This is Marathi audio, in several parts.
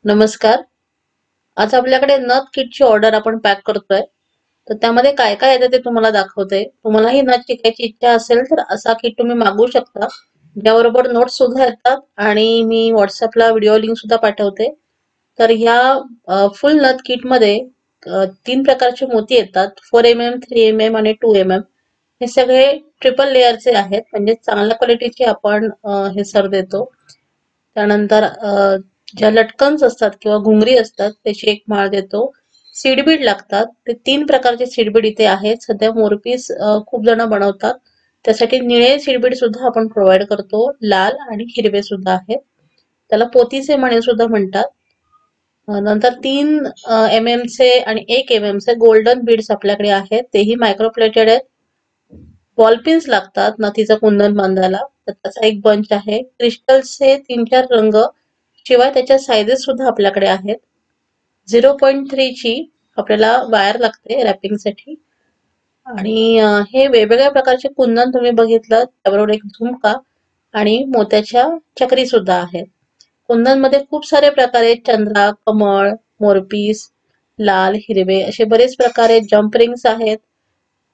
नमस्कार. आज आपल्याकडे नथ किटची ऑर्डर आपण पॅक करतोय. तर त्यामध्ये काय काय येतं ते तुम्हाला दाखवते. तुम्हालाही नथ शिकायची इच्छा असेल तर असा किट तुम्ही मागवू शकता. ज्याबरोबर नोट्स सुद्धा येतात आणि मी व्हॉट्सअपला व्हिडिओ लिंक सुद्धा पाठवते. तर ह्या फुल नथ किटमध्ये 3 प्रकारचे मोती येतात. 4mm, 3mm आणि 2mm. हे सगळे ट्रिपल लेयरचे आहेत. म्हणजे चांगल्या क्वालिटीचे आपण हे सर देतो. त्यानंतर ज्या लटकन्स असतात किंवा घुंगरी असतात त्याची एक माळ देतो. सीडबीड लागतात. ते 3 प्रकारचे सीडबीड इथे आहेत. सध्या मोरपीस खूप जण बनवतात. त्यासाठी निळे सीडबीड सुद्धा आपण प्रोव्हाइड करतो. लाल आणि हिरवे सुद्धा आहेत. त्याला पोतीचे मणी सुद्धा म्हणतात. नंतर 3 mm चे आणि 1 mm चे गोल्डन बीड्स आपल्याकडे आहेत. तेही मायक्रोप्लेटेड आहेत. बॉल पिन्स लागतात नथीचं कुंदन बांधायला. तर त्याचा एक बंच आहे. क्रिस्टल्सचे 3-4 रंग शिवाय त्याच्या साइजेस सुद्धा आपल्याकडे आहेत. 0.3 ची आपल्याला वायर लागते रॅपिंगसाठी. आणि हे वेगवेगळ्या प्रकारचे कुंदन तुम्ही बघितलं त्याबरोबर एक झुमका आणि मोत्याच्या चक्री सुद्धा आहेत. कुंदन मध्ये खूप सारे प्रकार आहेत. चंद्रा, कमळ, मोरपीस, लाल, हिरवे असे बरेच प्रकार आहेत. जम्प रिंग्स आहेत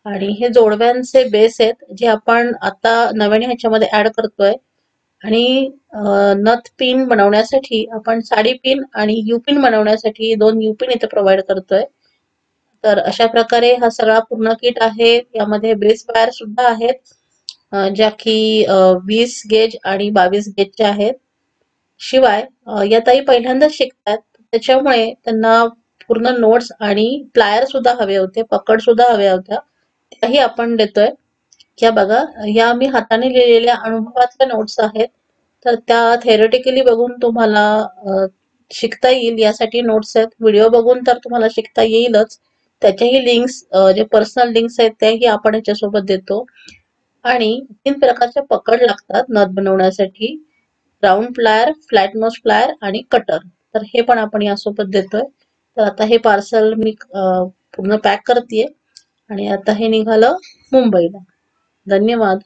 आणि हे जोडव्यांचे बेस आहेत जे आपण आता नव्याने ह्याच्यामध्ये ऍड करतोय. आणि नथ पिन बनवण्यासाठी आपण साडी पिन आणि यू पिन बनवण्यासाठी 2 यू पिन इथे प्रोव्हाइड करतोय. तर अशा प्रकारे हा सगळा पूर्ण किट आहे. यामध्ये बेस वायर सुद्धा आहेत, ज्या की 20 गेज आणि 22 गेजच्या आहेत. शिवाय या ताई पहिल्यांदाच शिकतात, त्याच्यामुळे त्यांना पूर्ण नोट्स आणि प्लायर सुद्धा हवे होते, पकड सुद्धा हव्या होत्या. त्याही आपण देतोय. या बघा, या मी हाताने लिहिलेल्या अनुभवातल्या नोट्स आहेत. तर त्या थेरोटिकली बघून तुम्हाला शिकता येईल यासाठी नोट्स आहेत. व्हिडिओ बघून तर तुम्हाला शिकता येईलच. त्याच्याही लिंक्स, जे पर्सनल लिंक्स आहेत त्याही आपण याच्यासोबत देतो. आणि 3 प्रकारच्या पकड लागतात नथ बनवण्यासाठी. Round plier, flat knows plier आणि कटर. तर हे पण आपण यासोबत देतोय. तर आता हे पार्सल मी पूर्ण पॅक करतेय आणि आता हे निघालं मुंबईला. धन्यवाद.